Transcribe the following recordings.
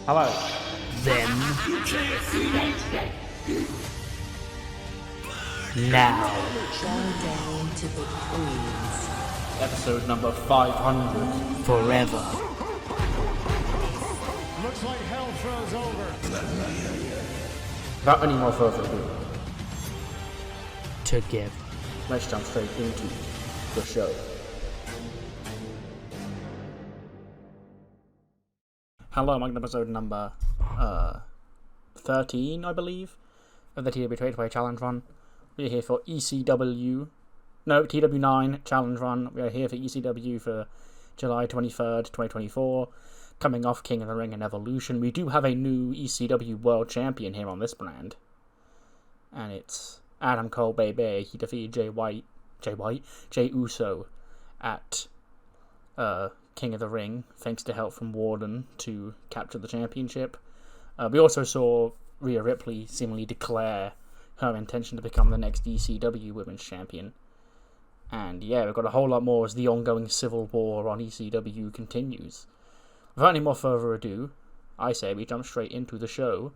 Hello. Then, now, Bow down to the queens. Episode number 500. forever, Looks like hell froze over. Without any more further ado, together. let's jump straight into the show. Hello, I'm on episode number 13, I believe, of the TEW IX Challenge Run. We're here for TEW IX Challenge Run. We are here for ECW for July 23rd, 2024. Coming off King of the Ring and Evolution. We do have a new ECW World Champion here on this brand. And it's Adam Cole, baby. He defeated Jay Uso at King of the Ring, thanks to help from Warden to capture the championship. We also saw Rhea Ripley seemingly declare her intention to become the next ECW Women's Champion. And yeah, we've got a whole lot more as the ongoing civil war on ECW continues. Without any more further ado, I say we jump straight into the show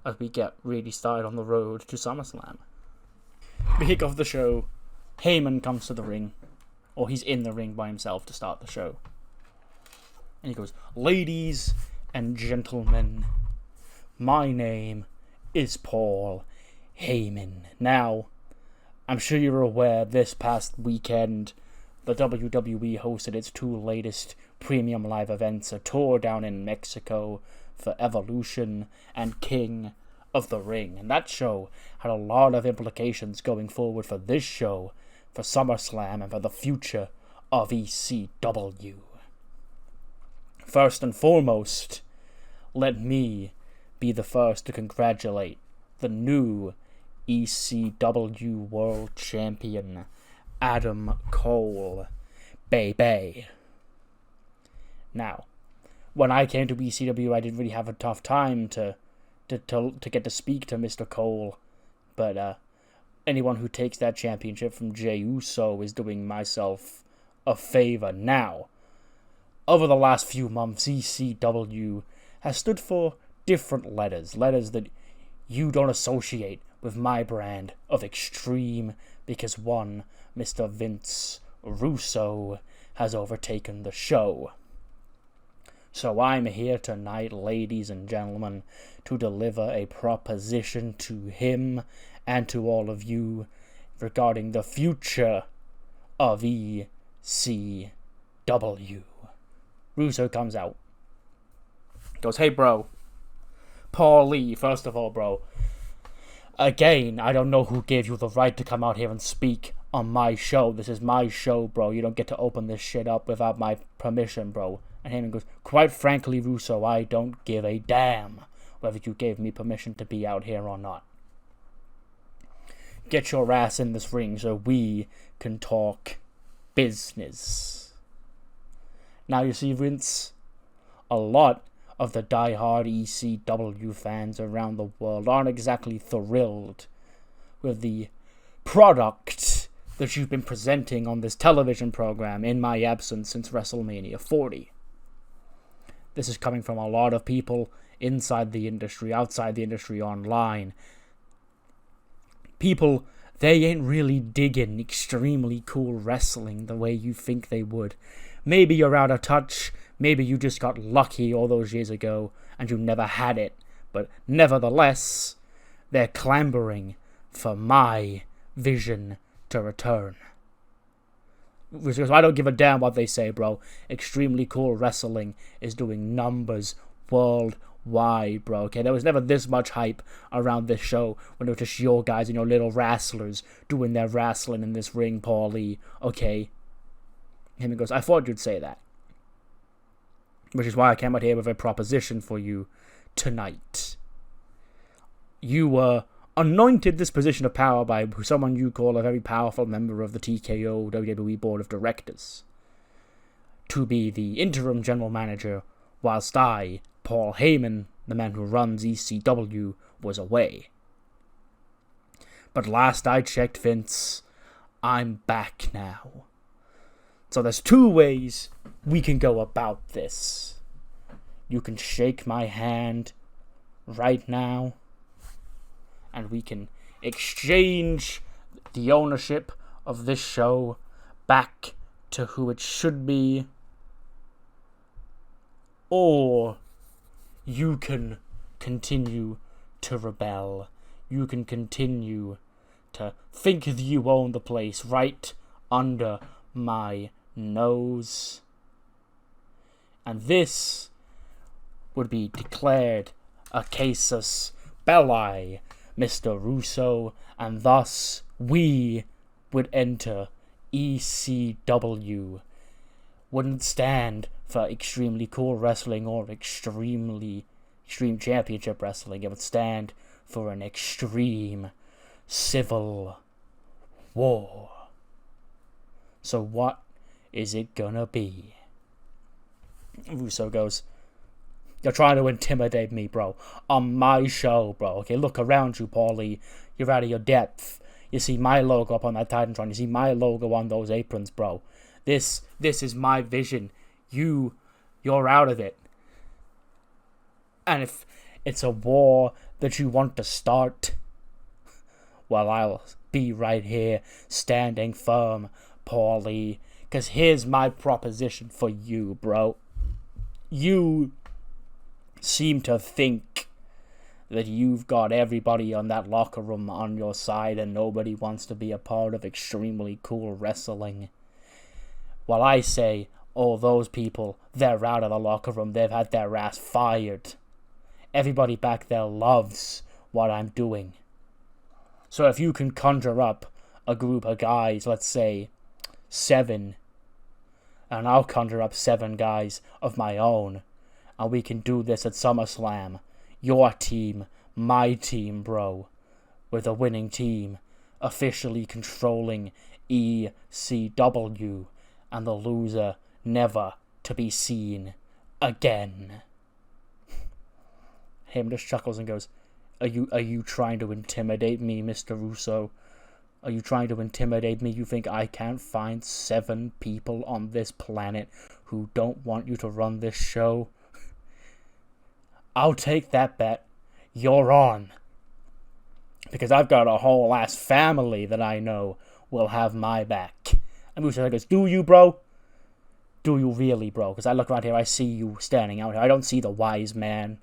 as we get really started on the road to SummerSlam. We kick off the show. Heyman comes to the ring, or he's in the ring by himself to start the show. And he goes, "Ladies and gentlemen, my name is Paul Heyman." Now, I'm sure you're aware this past weekend, the WWE hosted its two latest premium live events, a tour down in Mexico for Evolution and King of the Ring. And that show had a lot of implications going forward for this show, for SummerSlam, and for the future of ECW. First and foremost, let me be the first to congratulate the new ECW World Champion, Adam Cole, baby. Now, when I came to ECW, I didn't really have a tough time to get to speak to Mr. Cole, but anyone who takes that championship from Jey Uso is doing myself a favor. Now, over the last few months, ECW has stood for different letters that you don't associate with my brand of extreme, because one, Mr. Vince Russo, has overtaken the show. So I'm here tonight, ladies and gentlemen, to deliver a proposition to him and to all of you regarding the future of ECW. Russo comes out. Goes, "Hey bro, Paul Lee, first of all, bro, again, I don't know who gave you the right to come out here and speak on my show. This is my show, bro. You don't get to open this shit up without my permission, bro." And Heyman goes, "Quite frankly, Russo, I don't give a damn whether you gave me permission to be out here or not. Get your ass in this ring so we can talk business." Now, you see, Vince, a lot of the die-hard ECW fans around the world aren't exactly thrilled with the product that you've been presenting on this television program in my absence since WrestleMania 40. This is coming from a lot of people inside the industry, outside the industry, online. People, they ain't really digging extremely cool wrestling the way you think they would. Maybe you're out of touch, maybe you just got lucky all those years ago and you never had it, but nevertheless, they're clamoring for my vision to return. Because I don't give a damn what they say, bro. Extremely Cool Wrestling is doing numbers worldwide, bro. Okay, there was never this much hype around this show when it was just your guys and your little wrestlers doing their wrestling in this ring, Paulie. Okay. Him goes, "I thought you'd say that." Which is why I came out here with a proposition for you tonight. You were anointed this position of power by someone you call a very powerful member of the TKO WWE Board of Directors to be the interim general manager whilst I, Paul Heyman, the man who runs ECW, was away. But last I checked, Vince, I'm back now. So there's two ways we can go about this. you can shake my hand right now, and we can exchange the ownership of this show back to who it should be, or you can continue to rebel. You can continue to think that you own the place right under my nose. And this would be declared a casus belli, Mr. Russo, and thus we would enter ECW. Wouldn't stand for extremely cool wrestling or extreme championship wrestling. It would stand for an extreme civil war. So what is it gonna be? Russo goes, you're trying to intimidate me, bro. On my show, bro. Okay, look around you, Paulie. You're out of your depth. You see my logo up on that Titantron. You see my logo on those aprons, bro. This is my vision. You're out of it. And if it's a war that you want to start, well, I'll be right here, standing firm, Paulie. Because here's my proposition for you, bro. You seem to think that you've got everybody on that locker room on your side and nobody wants to be a part of extremely cool wrestling. While I say, oh, those people, they're out of the locker room, they've had their ass fired. Everybody back there loves what I'm doing. So if you can conjure up a group of guys, let's say 7, and I'll conjure up 7 guys of my own, and we can do this at SummerSlam. Your team, my team, bro. With a winning team officially controlling ECW, and the loser never to be seen again. Him just chuckles and goes, Are you trying to intimidate me, Mr. Russo? Are you trying to intimidate me? You think I can't find 7 people on this planet who don't want you to run this show? I'll take that bet. You're on. Because I've got a whole ass family that I know will have my back. And Russo goes, do you, bro? Do you really, bro? Because I look around here, I see you standing out here. I don't see the wise man.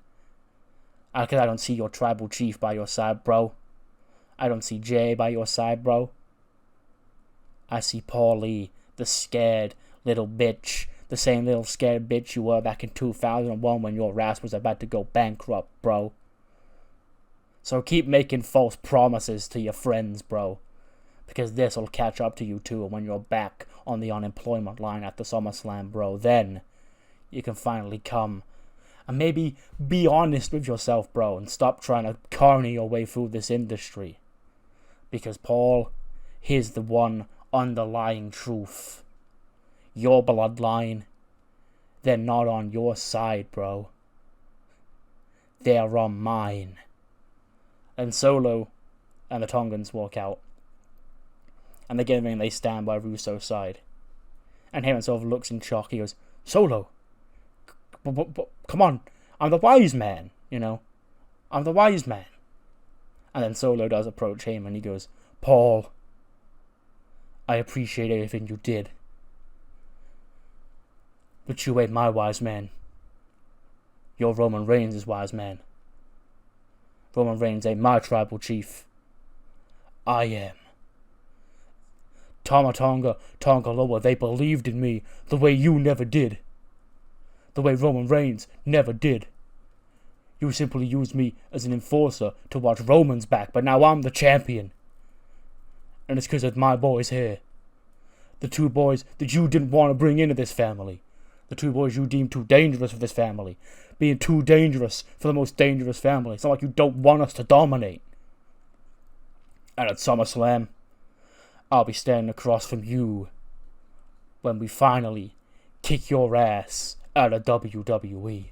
Because I don't see your tribal chief by your side, bro. I don't see Jay by your side, bro. I see Paulie, the scared little bitch. The same little scared bitch you were back in 2001 when your ass was about to go bankrupt, bro. So keep making false promises to your friends, bro. Because this'll catch up to you too when you're back on the unemployment line at the SummerSlam, bro. Then you can finally come and maybe be honest with yourself, bro, and stop trying to carny your way through this industry. Because, Paul, here's the one underlying truth. Your bloodline, they're not on your side, bro. They're on mine. And Solo and the Tongans walk out. And they stand by Russo's side. And Heyman sort of looks in shock. He goes, Solo, come on, I'm the wise man, you know. I'm the wise man. And then Solo does approach Heyman. He goes, Paul, I appreciate everything you did. But you ain't my wise man. You're Roman Reigns' wise man. Roman Reigns ain't my tribal chief. I am. Tonga Loa, they believed in me the way you never did. The way Roman Reigns never did. You simply used me as an enforcer to watch Roman's back, but now I'm the champion. And it's because of my boys here. The 2 boys that you didn't want to bring into this family. The 2 boys you deemed too dangerous for this family. Being too dangerous for the most dangerous family. It's not like you don't want us to dominate. And at SummerSlam, I'll be standing across from you when we finally kick your ass out of WWE.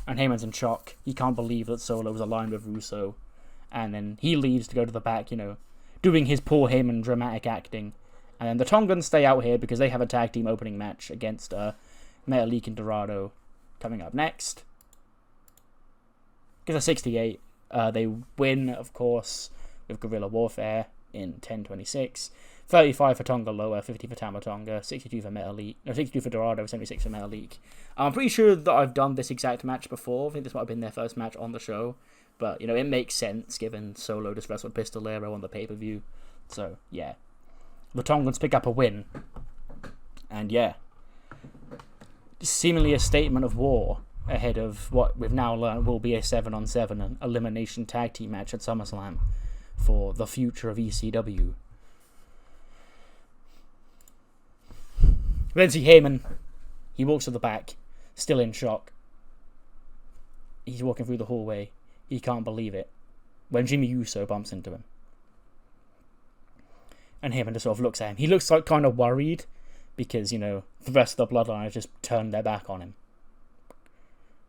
And Heyman's in shock. He can't believe that Solo was aligned with Russo. And then he leaves to go to the back, you know, doing his poor Heyman dramatic acting. And then the Tongans stay out here because they have a tag team opening match against Metalik and Dorado. coming up next. Because at 68, they win, of course, with Guerrilla Warfare in 10:26. 35 for Tonga Loa, 50 for Tama Tonga, 62 for Meta League, no, 62 for Dorado, 76 for Meta League. I'm pretty sure that I've done this exact match before. I think this might have been their first match on the show. But, you know, it makes sense given Solo just wrestled Pistolero on the pay-per-view. So, yeah. The Tongans pick up a win. And, yeah. Seemingly a statement of war ahead of what we've now learned will be a 7-on-7 elimination tag team match at SummerSlam for the future of ECW. Then see Heyman. He walks to the back, still in shock. He's walking through the hallway. He can't believe it. When Jimmy Uso bumps into him. And Heyman just sort of looks at him. He looks like kind of worried because, you know, the rest of the Bloodline have just turned their back on him.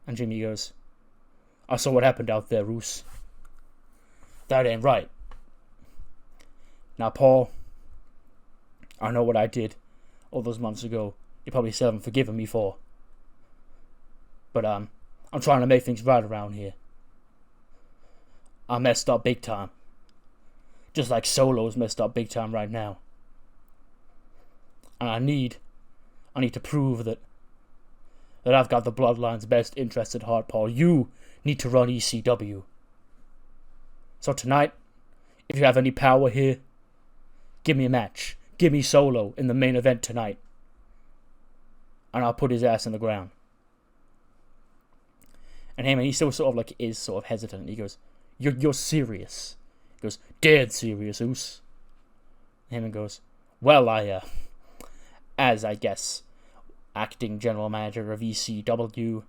And Jimmy goes, I saw what happened out there, Roos. That ain't right. Now, Paul, I know what I did all those months ago. You probably still haven't forgiven me for. But, I'm trying to make things right around here. I messed up big time. Just like Solo's messed up big time right now. And I need to prove that I've got the Bloodline's best interest at heart, Paul. You need to run ECW. So tonight, if you have any power here, give me a match. Give me Solo in the main event tonight. And I'll put his ass in the ground. And Heyman, he still sort of hesitant. He goes, You're serious. He goes, dead serious, Oos. Heyman goes, well, as I guess, acting general manager of ECW,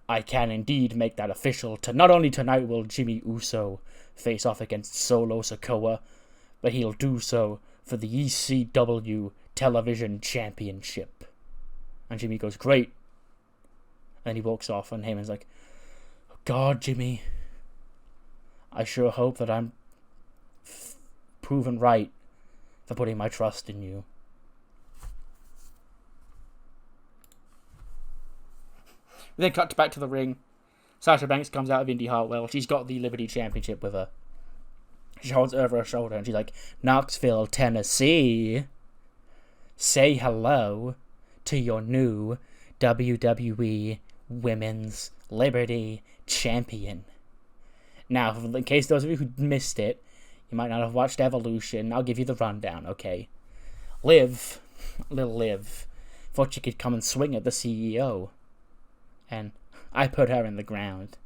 I can indeed make that official. Not only tonight will Jimmy Uso face off against Solo Sikoa, but he'll do so for the ECW Television Championship. And Jimmy goes, great. And he walks off, and Heyman's like, God, Jimmy, I sure hope that I'm proven right for putting my trust in you. We then cut back to the ring. Sasha Banks comes out of Indy Hartwell. She's got the Liberty Championship with her. She holds it over her shoulder and she's like, Knoxville, Tennessee, say hello to your new WWE Women's Liberty Champion. Now, in case those of you who missed it, you might not have watched Evolution, I'll give you the rundown, okay? Liv, thought she could come and swing at the CEO. And I put her in the ground.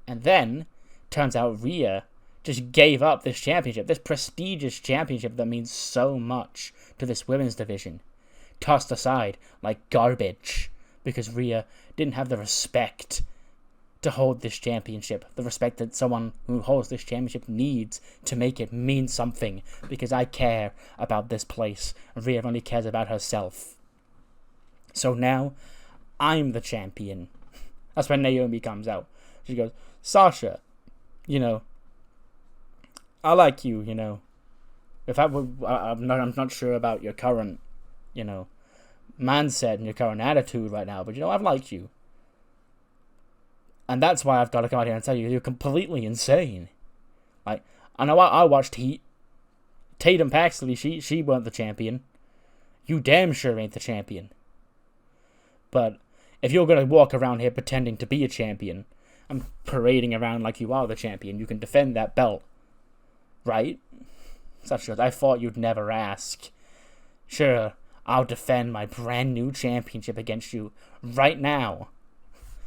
And then, turns out Riott just gave up this championship, this prestigious championship that means so much to this women's division. Tossed aside like garbage because Riott didn't have the respect to hold this championship, the respect that someone who holds this championship needs to make it mean something, because I care about this place, and Riott only cares about herself. So now, I'm the champion. That's when Naomi comes out. She goes, Sasha, you know, I like you, you know. If I'm not sure about your current, you know, mindset and your current attitude right now, but you know, I like you. And that's why I've got to come out here and tell you, you're completely insane. Like, I know I watched Heat. Tatum Paxley, she weren't the champion. You damn sure ain't the champion. But if you're going to walk around here pretending to be a champion and parading around like you are the champion, you can defend that belt. Right? Such as I thought you'd never ask. Sure, I'll defend my brand new championship against you right now.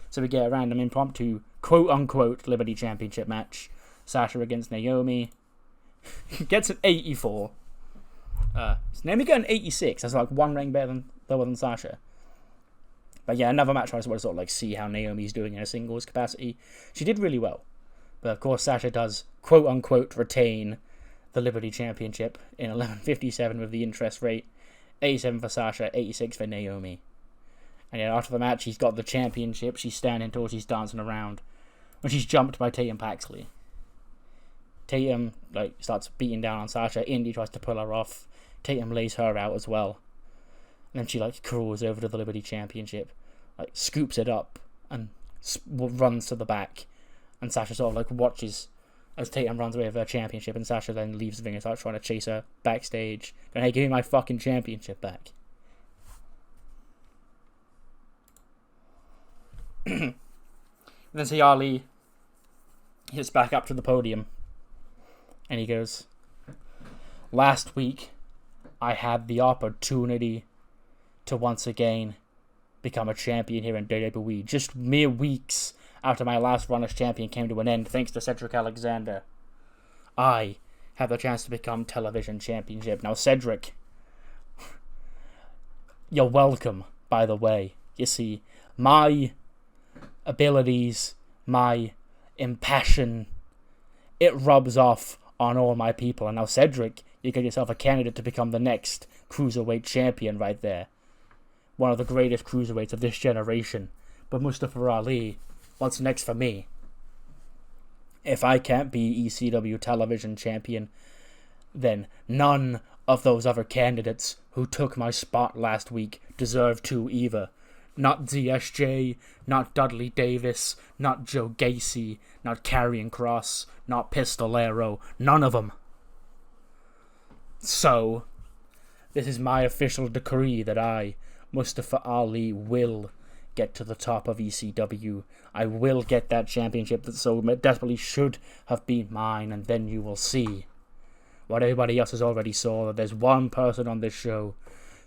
So we get a random impromptu, quote-unquote, Liberty Championship match. Sasha against Naomi. Gets an 84. Naomi got an 86. That's like one rank lower than Sasha. But yeah, another match I just want to sort of like see how Naomi's doing in a singles capacity. She did really well. But of course Sasha does, quote-unquote, retain the Liberty Championship in 11:57 with the interest rate. 87 for Sasha, 86 for Naomi. And then after the match, she's got the championship. She's standing tall, she's dancing around. When she's jumped by Tatum Paxley. Tatum starts beating down on Sasha. Indy tries to pull her off. Tatum lays her out as well. And then she crawls over to the Liberty Championship. like scoops it up and runs to the back, and Sasha sort of like watches as Tatum runs away with her championship, and Sasha then leaves the ring and starts trying to chase her backstage, going, "Hey, give me my fucking championship back." And then see Ali hits back up to the podium, and he goes, "Last week, I had the opportunity to once again become a champion here in WWE. Just mere weeks after my last run as champion came to an end, thanks to Cedric Alexander, I have the chance to become television championship. Now, Cedric, you're welcome, by the way. You see, my abilities, my impassion, it rubs off on all my people. And now, Cedric, you get yourself a candidate to become the next cruiserweight champion right there. One of the greatest cruiserweights of this generation. But Mustafa Ali, what's next for me? If I can't be ECW television champion, then none of those other candidates who took my spot last week deserve to either. Not ZSJ, not Dudley Davis, not Joe Gacy, not Karrion Kross, not Pistolero, none of them. So, this is my official decree that I, Mustafa Ali, will get to the top of ECW. I will get that championship that so desperately should have been mine, and then you will see what everybody else has already saw, that there's one person on this show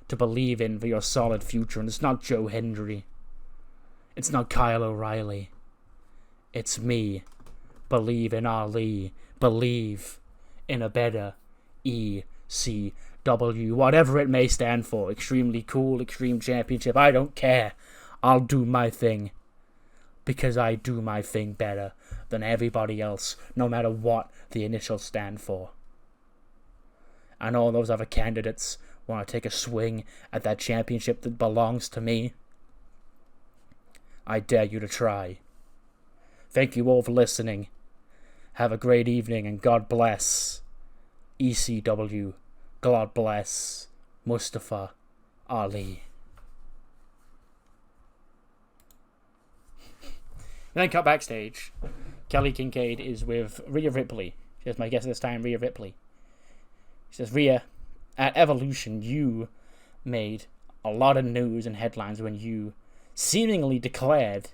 to believe in for your solid future, and it's not Joe Hendry. It's not Kyle O'Reilly. It's me. Believe in Ali. Believe in a better ECW. Whatever it may stand for. Extremely cool, Extreme Championship. I don't care. I'll do my thing. Because I do my thing better than everybody else, no matter what the initials stand for. And all those other candidates want to take a swing at that championship that belongs to me. I dare you to try. Thank you all for listening. Have a great evening, and God bless ECW. God bless Mustafa Ali. And then cut backstage. Kelly Kincaid is with Rhea Ripley. She has my guest this time, Rhea Ripley. She says, "Rhea, at Evolution, you made a lot of news and headlines when you seemingly declared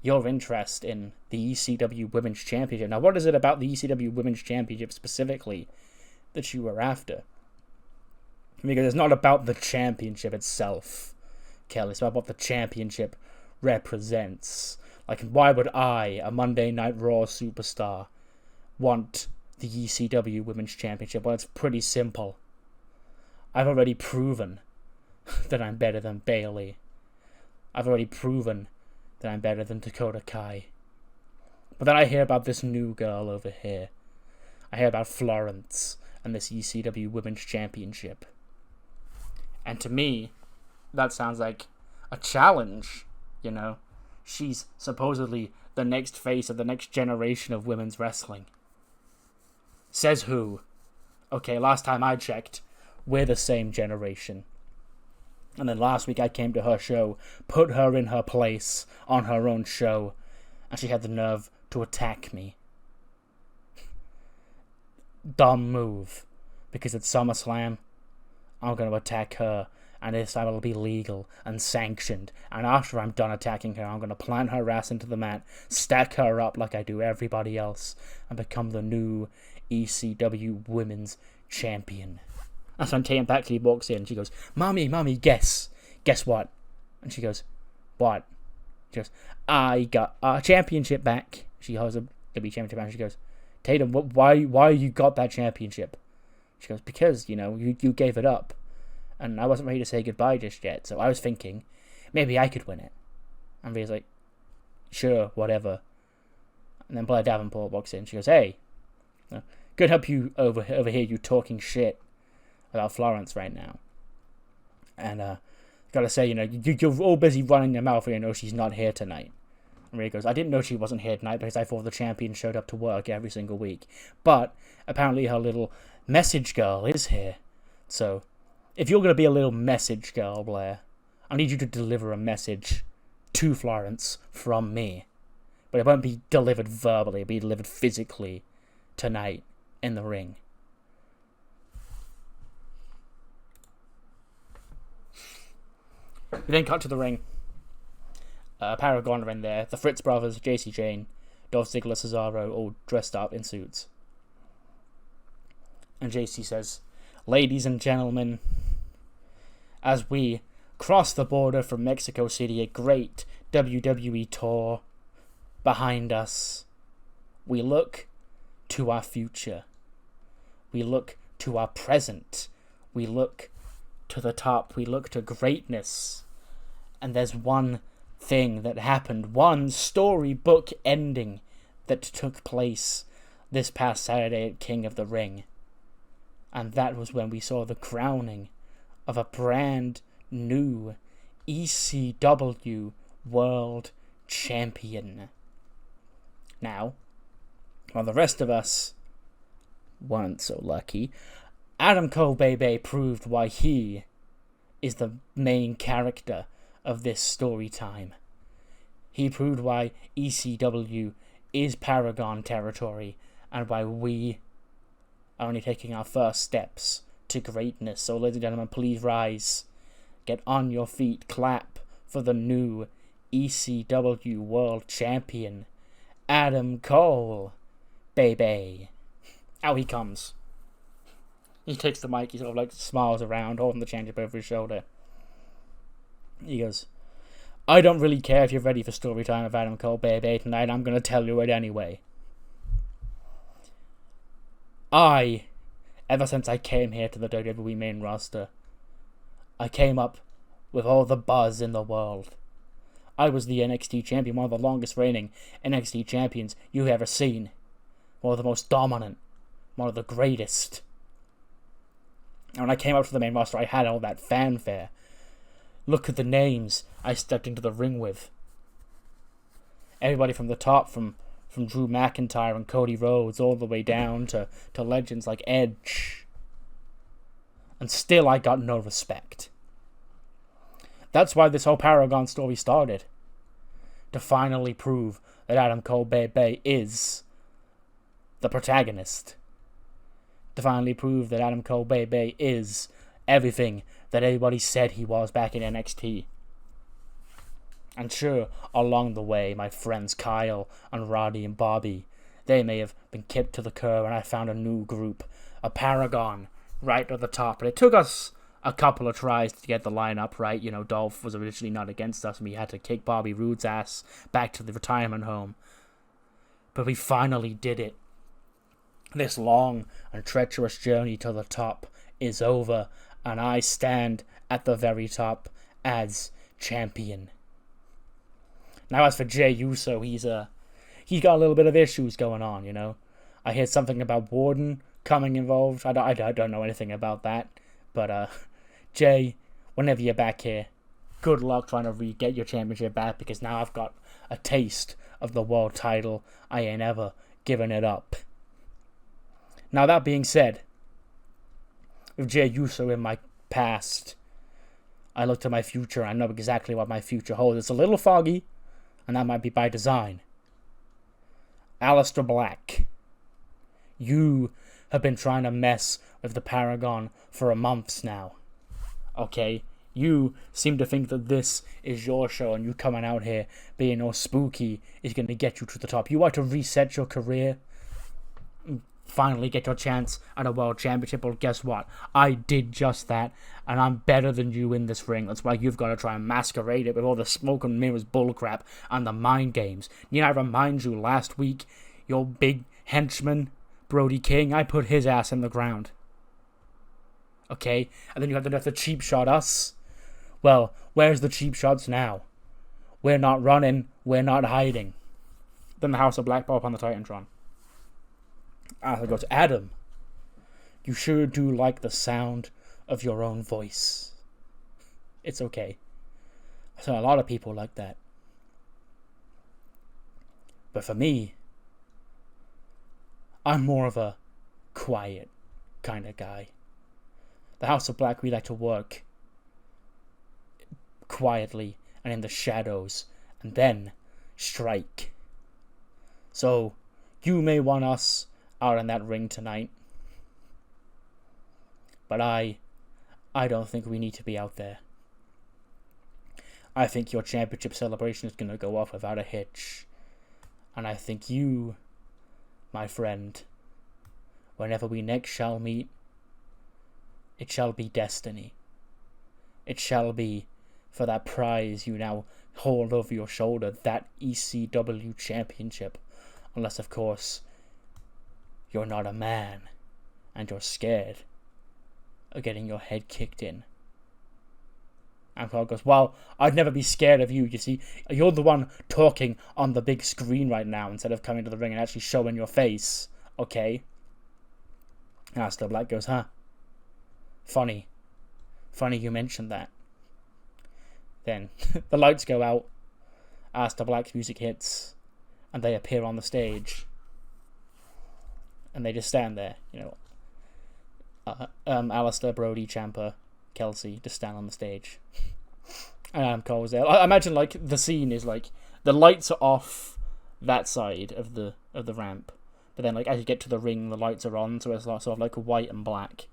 your interest in the ECW Women's Championship. Now, what is it about the ECW Women's Championship specifically that you were after?" Because it's not about the championship itself, Kelly. It's about what the championship represents. Like, why would I, a Monday Night Raw superstar, want the ECW Women's Championship? Well, it's pretty simple. I've already proven that I'm better than Bayley. I've already proven that I'm better than Dakota Kai. But then I hear about this new girl over here. I hear about Florence and this ECW Women's Championship. And to me, that sounds like a challenge, you know? She's supposedly the next face of the next generation of women's wrestling. Says who? Okay, last time I checked, we're the same generation. And then last week I came to her show, put her in her place on her own show, and she had the nerve to attack me. Dumb move. Because at SummerSlam, I'm going to attack her, and this time it'll be legal and sanctioned. And after I'm done attacking her, I'm going to plant her ass into the mat, stack her up like I do everybody else, and become the new ECW Women's Champion. That's when Tatum Paxley walks in. She goes, Mommy, guess what? And she goes, what? She goes, I got a championship back. She holds a WWE championship back. She goes, Tatum, why you got that championship? She goes, because, you gave it up. And I wasn't ready to say goodbye just yet. So I was thinking, maybe I could win it. And Rhea's like, sure, whatever. And then Blair Davenport walks in. She goes, hey, good help you overhear you talking shit about Florence right now. And gotta say, you're all busy running your mouth when she's not here tonight. And Rhea goes, I didn't know she wasn't here tonight because I thought the champion showed up to work every single week. But apparently her little message girl is here. So if you're gonna be a little message girl, Blair, I need you to deliver a message to Florence from me. But it won't be delivered verbally, it'll be delivered physically tonight in the ring. We then cut to the ring. Paragon are in there. The Fritz brothers, Gacy Jane, Dolph Ziggler, Cesaro, all dressed up in suits. And JC says, "Ladies and gentlemen, as we cross the border from Mexico City, a great WWE tour behind us, we look to our future. We look to our present. We look to the top. We look to greatness. And there's one thing that happened, one storybook ending that took place this past Saturday at King of the Ring. And that was when we saw the crowning of a brand new ECW World Champion. Now, while the rest of us weren't so lucky, Adam Cole Bebe proved why he is the main character of this story time. He proved why ECW is Paragon territory and why we are only taking our first steps to greatness. So, ladies and gentlemen, please rise, get on your feet, clap for the new ECW World Champion, Adam Cole Bebe. Out he comes. He takes the mic, he sort of like smiles around, holding the championship over his shoulder. He goes, "I don't really care if you're ready for story time of Adam Cole Bebe tonight, I'm going to tell you it anyway. Ever since I came here to the WWE main roster, I came up with all the buzz in the world. I was the NXT champion, one of the longest reigning NXT champions you've ever seen. One of the most dominant, one of the greatest. And when I came up to the main roster, I had all that fanfare. Look at the names I stepped into the ring with. Everybody from the top, from Drew McIntyre and Cody Rhodes, all the way down to legends like Edge. And still I got no respect. That's why this whole Paragon story started. To finally prove that Adam Cole Bebe is the protagonist. To finally prove that Adam Cole Bebe is everything that everybody said he was back in NXT. And sure, along the way, my friends Kyle and Roddy and Bobby, they may have been kicked to the curb, and I found a new group, a Paragon, right at the top. And it took us a couple of tries to get the lineup right. You know, Dolph was originally not against us, and we had to kick Bobby Roode's ass back to the retirement home. But we finally did it. This long and treacherous journey to the top is over, and I stand at the very top as champion. Now, as for Jey Uso, he's got a little bit of issues going on, you know. I heard something about Warden coming involved. I don't know anything about that. But, Jey, whenever you're back here, good luck trying to get your championship back, because now I've got a taste of the world title. I ain't ever giving it up. Now, that being said, with Jey Uso in my past, I look to my future. I know exactly what my future holds. It's a little foggy, and that might be by design. Aleister Black, you have been trying to mess with the Paragon for months now. Okay? You seem to think that this is your show, and you coming out here being all spooky is going to get you to the top. You want to reset your career? Finally get your chance at a world championship. Well, guess what? I did just that, and I'm better than you in this ring. That's why you've got to try and masquerade it with all the smoke and mirrors bullcrap and the mind games. You know, I remind you, last week, your big henchman, Brody King, I put his ass in the ground. Okay? And then you have the nerve to cheap shot us. Well, where's the cheap shots now? We're not running, we're not hiding. Then the House of Black pop on the Titantron. I go to Adam. You sure do like the sound of your own voice. It's okay. So a lot of people like that. But for me, I'm more of a quiet kind of guy. The House of Black, we like to work quietly and in the shadows and then strike. So, you may want us out in that ring tonight, but I don't think we need to be out there. I think your championship celebration is going to go off without a hitch, and I think you, my friend, whenever we next shall meet, it shall be destiny. It shall be for that prize you now hold over your shoulder, that ECW championship. Unless, of course, you're not a man and you're scared of getting your head kicked in. And Carl goes, well, I'd never be scared of you, you see. You're the one talking on the big screen right now instead of coming to the ring and actually showing your face, okay? And Aleister Black goes, huh? Funny you mentioned that. Then the lights go out, Aleister Black's music hits, and they appear on the stage. And they just stand there, Aleister, Brody, Ciampa, Kelsey just stand on the stage. And Adam Cole was there. I imagine the scene is the lights are off that side of the ramp, but then as you get to the ring, the lights are on, so it's sort of white and black.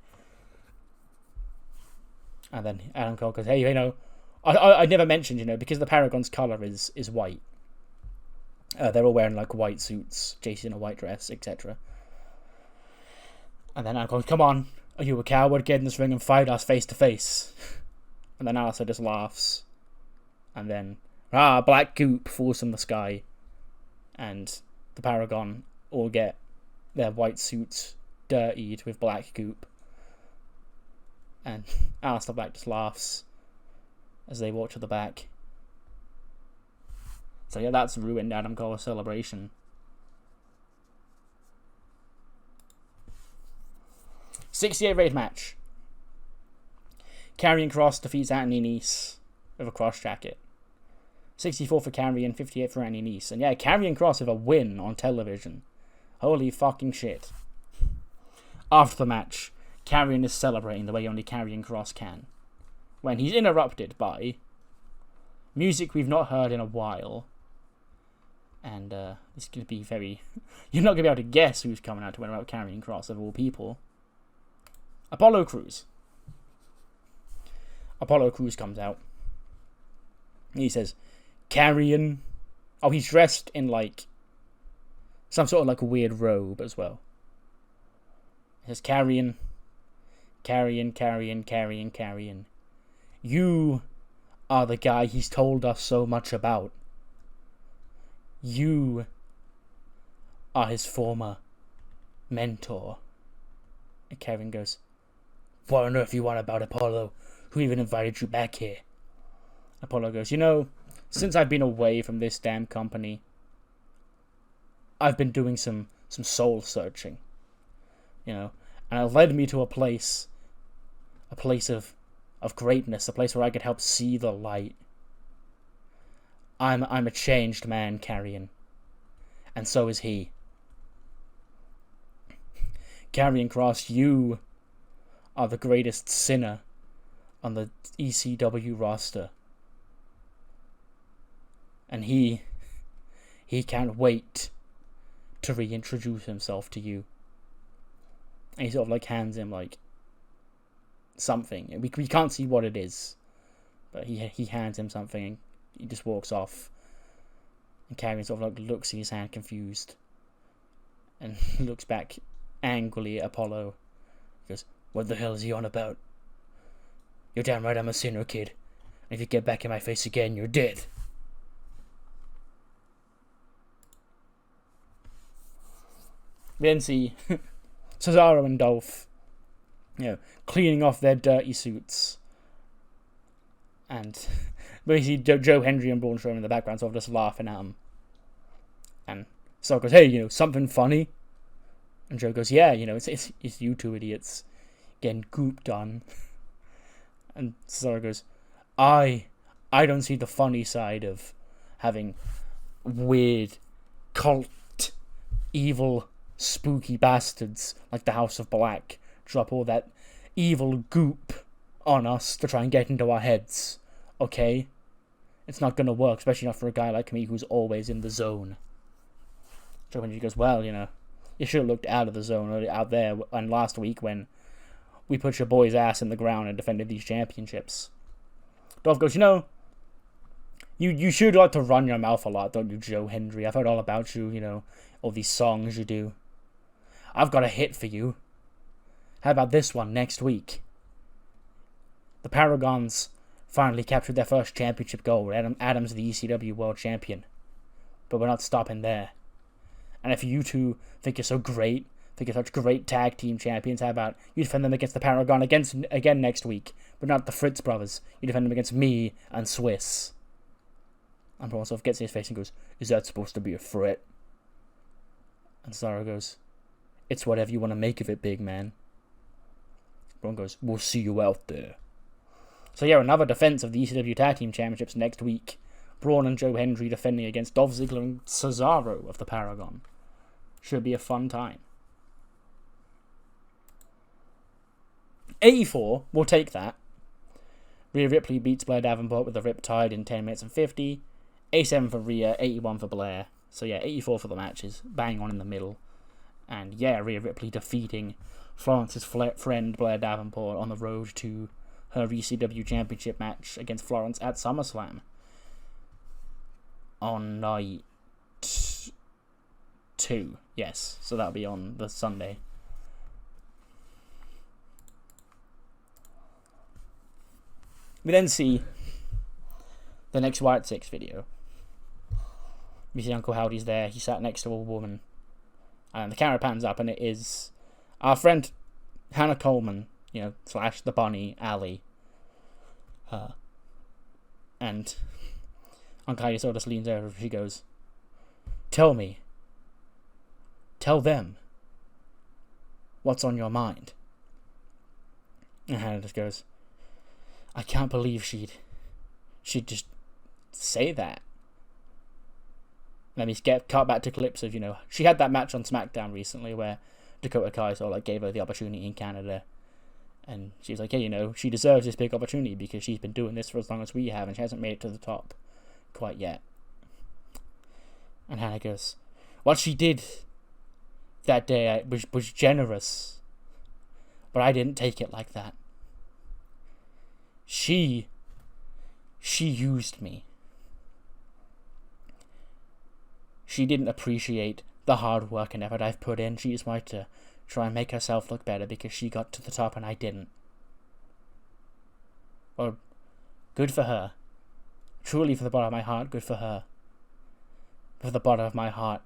And then Adam Cole goes, hey, I never mentioned, because the Paragon's colour is white. They're all wearing white suits, Jason in a white dress, etc. And then Adam goes, come on, are you a coward? Get in this ring and fight us face to face. And then Aleister just laughs. And then, black goop falls from the sky. And the Paragon all get their white suits dirtied with black goop. And Aleister Black just laughs as they walk to the back. So yeah, that's ruined Adam Cole's celebration. 68 rated match. Karrion Kross defeats Anthony Nese with a cross jacket. 64 for Karrion, 58 for Anthony Nese. And yeah, Karrion Kross with a win on television. Holy fucking shit. After the match, Karrion is celebrating the way only Karrion Kross can, when he's interrupted by music we've not heard in a while. And it's going to be very... You're not going to be able to guess who's coming out to win about Karrion Kross, of all people. Apollo Crews. Apollo Crews comes out. He says, Karrion... Oh, he's dressed in some sort of weird robe as well. He says, Karrion... Karrion. You are the guy he's told us so much about. You are his former mentor. And Karrion goes, what on earth you want about Apollo? Who even invited you back here? Apollo goes, since I've been away from this damn company, I've been doing some soul searching. And it led me to a place of greatness, a place where I could help see the light. I'm a changed man, Karrion. And so is he. Karrion Kross, you are the greatest sinner on the ECW roster. And he can't wait to reintroduce himself to you. And he sort of hands him something. We can't see what it is, but he hands him something and he just walks off. And Karrion sort of looks at his hand confused and looks back angrily at Apollo. He goes, what the hell is he on about? You're damn right I'm a sinner, kid. And if you get back in my face again, you're dead. We then see Cesaro and Dolph, cleaning off their dirty suits. And we see Joe Hendry and Braun Strowman in the background, sort of just laughing at them. And Cesaro goes, hey, something funny? And Joe goes, yeah, it's you two idiots getting gooped on. And Cesaro goes, I don't see the funny side of having weird, cult, evil, spooky bastards like the House of Black drop all that evil goop on us to try and get into our heads, okay? It's not going to work, especially not for a guy like me who's always in the zone. Joe Hendry goes, well, you know, you should have looked out of the zone, or out there, and last week when we put your boy's ass in the ground and defended these championships. Dolph goes, you know, you should like to run your mouth a lot, don't you, Joe Hendry? I've heard all about you, you know, all these songs you do. I've got a hit for you. How about this one next week? The Paragons finally captured their first championship gold. Adam's the ECW World Champion. But we're not stopping there. And if you two think you're so great, think you're such great tag team champions, how about you defend them against the Paragon again next week, but not the Fritz brothers. You defend them against me and Swiss. And Braun sort of gets in his face and goes, is that supposed to be a threat? And Cesaro goes, it's whatever you want to make of it, big man. Braun goes, we'll see you out there. So yeah, another defense of the ECW Tag Team Championships next week. Braun and Joe Hendry defending against Dolph Ziggler and Cesaro of the Paragon. Should be a fun time. 84, we'll take that. Rhea Ripley beats Blair Davenport with the Riptide in 10 minutes and 50. 87 for Rhea, 81 for Blair. So yeah, 84 for the matches. Bang on in the middle. And yeah, Rhea Ripley defeating Florence's friend Blair Davenport on the road to her ECW Championship match against Florence at SummerSlam. On night 2. Yes, so that'll be on the Sunday. We then see the next White Six video. We see Uncle Howdy's there. He sat next to a woman. And the camera pans up, and it is our friend Hannah Coleman, you know, / the bunny, Allie. And Uncle Howdy sort of leans over. She goes, tell them what's on your mind. And Hannah just goes, I can't believe she'd just say that. Let me get cut back to clips of, you know, she had that match on SmackDown recently where Dakota Kai sort of like gave her the opportunity in Canada, and she's like, hey, you know, she deserves this big opportunity because she's been doing this for as long as we have and she hasn't made it to the top quite yet. And Hannah goes, what she did that day was generous, but I didn't take it like that. She used me. She didn't appreciate the hard work and effort I've put in. She just wanted to try and make herself look better because she got to the top and I didn't. Well, good for her. Truly, for the bottom of my heart, good for her. For the bottom of my heart,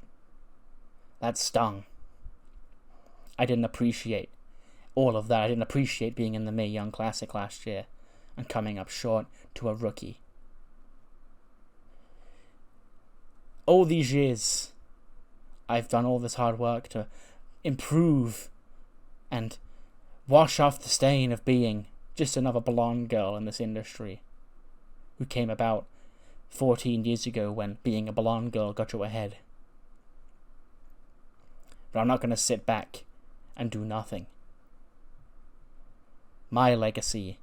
that stung. I didn't appreciate all of that. I didn't appreciate being in the Mae Young Classic last year and coming up short to a rookie. All these years, I've done all this hard work to improve and wash off the stain of being just another blonde girl in this industry who came about 14 years ago when being a blonde girl got you ahead. But I'm not going to sit back and do nothing. My legacy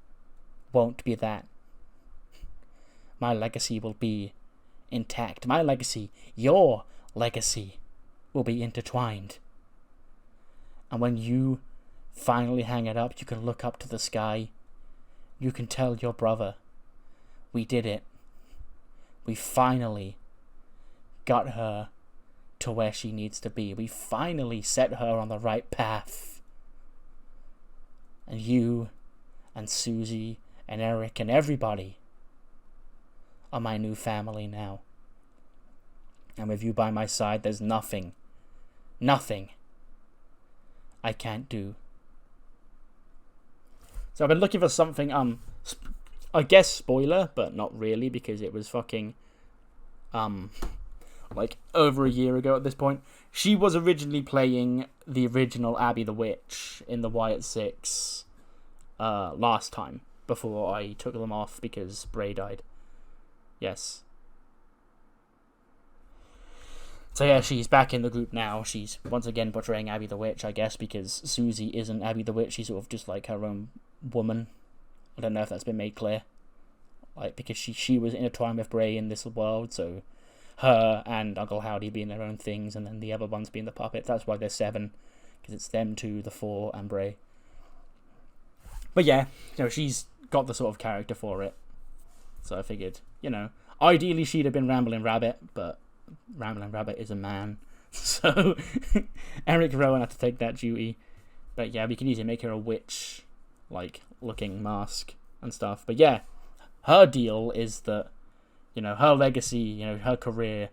won't be that. My legacy will be intact. My legacy, your legacy, will be intertwined. And when you finally hang it up, you can look up to the sky. You can tell your brother, we did it. We finally got her to where she needs to be. We finally set her on the right path. And you and Susie and Eric and everybody are my new family now. And with you by my side, there's nothing I can't do. So I've been looking for something, I guess spoiler, but not really, because it was fucking, like, over a year ago at this point. She was originally playing the original Abby the Witch in the Wyatt Six, last time, before I took them off because Bray died. Yes. So yeah, she's back in the group now. She's once again portraying Abby the Witch, I guess, because Susie isn't Abby the Witch. She's sort of just like her own woman. I don't know if that's been made clear. like, because she was intertwined with Bray in this world, so her and Uncle Howdy being their own things, and then the other ones being the puppets. That's why there's 7, because it's them 2, the 4, and Bray. But yeah, she's got the sort of character for it. So I figured, ideally she'd have been Ramblin' Rabbit, but Ramblin' Rabbit is a man. So Eric Rowan had to take that duty. But yeah, we can easily make her a witch, looking mask and stuff. But yeah, her deal is that, her legacy, her career,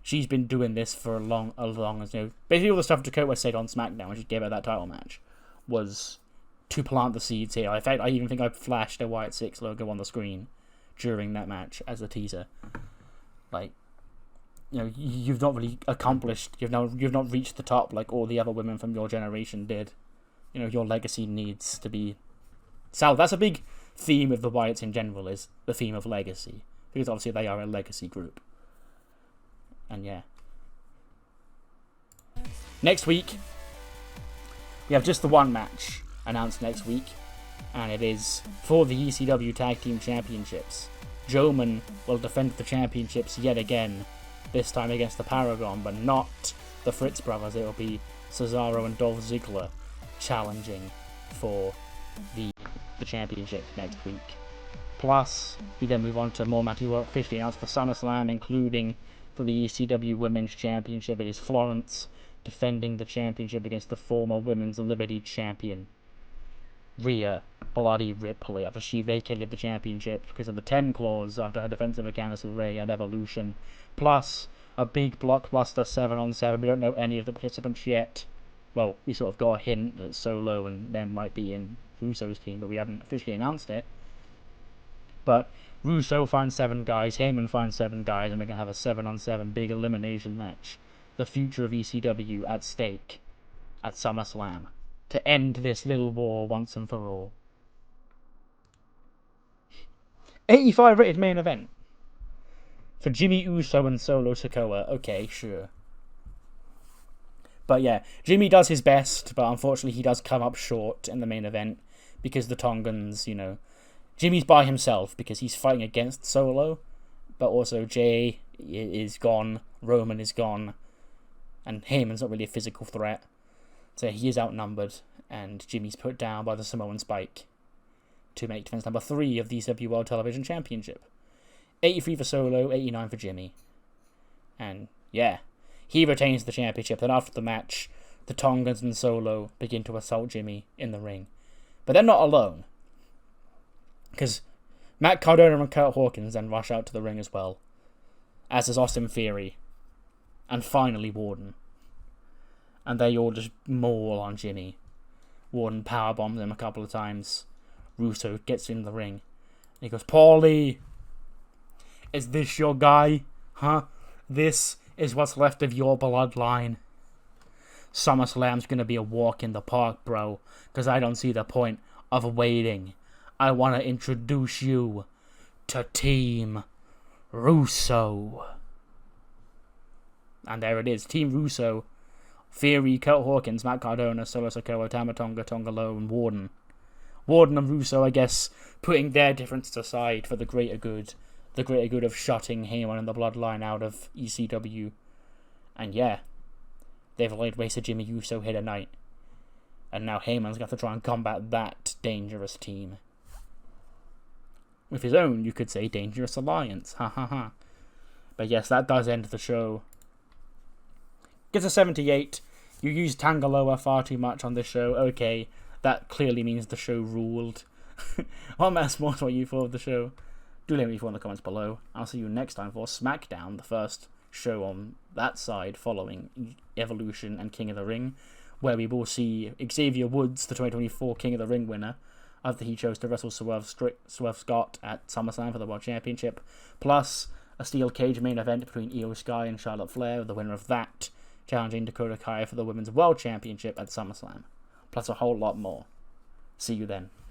she's been doing this for as long as, basically all the stuff Dakota said on SmackDown when she gave her that title match was to plant the seeds here. In fact, I even think I flashed a Wyatt 6 logo on the screen during that match as a teaser. You've not really accomplished, you've not reached the top like all the other women from your generation did. Your legacy needs to be... Sal, that's a big theme of the Wyatts in general, is the theme of legacy. Because obviously they are a legacy group. And yeah. Next week, we have just the one match announced next week. And it is for the ECW Tag Team Championships. Joman will defend the championships yet again. This time against the Paragon, but not the Fritz brothers. It will be Cesaro and Dolph Ziggler challenging for the championship next week. Plus, we then move on to more matches who are officially announced for SummerSlam, including for the ECW Women's Championship. It is Florence defending the championship against the former Women's Liberty Champion, Rhea Bloody Ripley, after she vacated the championship because of the 10 clause after her defense of Candice LeRae at Evolution. Plus, a big blockbuster 7-on-7. We don't know any of the participants yet. Well, we sort of got a hint that Solo and them might be in Russo's team, but we haven't officially announced it. But Russo finds 7 guys, Heyman finds 7 guys, and we're going to have a 7-on-7 big elimination match. The future of ECW at stake at SummerSlam to end this little war once and for all. 85 rated main event for Jimmy Uso and Solo Sikoa. Okay, sure. But yeah, Jimmy does his best, but unfortunately he does come up short in the main event because the Tongans, Jimmy's by himself because he's fighting against Solo, but also Jay is gone, Roman is gone, and Heyman's not really a physical threat, so he is outnumbered, and Jimmy's put down by the Samoan Spike to make defense number 3 of the ECW World Television Championship. 83 for Solo, 89 for Jimmy. And yeah, he retains the championship. Then after the match, the Tongans and Solo begin to assault Jimmy in the ring. But they're not alone, because Matt Cardona and Kurt Hawkins then rush out to the ring as well, as is Austin Theory, and finally Warden. And they all just maul on Jimmy. Warden powerbombs him a couple of times. Russo gets in the ring. And he goes, "Paulie, is this your guy? Huh? This is what's left of your bloodline. SummerSlam's gonna be a walk in the park, bro, because I don't see the point of waiting. I want to introduce you to Team Russo." And there it is, Team Russo. Theory, Kurt Hawkins, Matt Cardona, Solo Sikoa, Tama Tonga, Tonga Low, and Warden. Warden and Russo, I guess, putting their differences aside for the greater good. The greater good of shutting Heyman and the Bloodline out of ECW. And yeah, they've laid waste to Jimmy Uso here tonight. And now Heyman's got to try and combat that dangerous team. With his own, you could say, dangerous alliance. Ha ha ha. But yes, that does end the show. Gets a 78. You use Tangaloa far too much on this show. Okay, that clearly means the show ruled. What mass more what you thought of the show? Do let me know in the comments below. I'll see you next time for SmackDown, the first show on that side following Evolution and King of the Ring, where we will see Xavier Woods, the 2024 King of the Ring winner, after he chose to wrestle Swerve Scott at SummerSlam for the World Championship, plus a steel cage main event between Io Sky and Charlotte Flair, the winner of that challenging Dakota Kai for the Women's World Championship at SummerSlam, plus a whole lot more. See you then.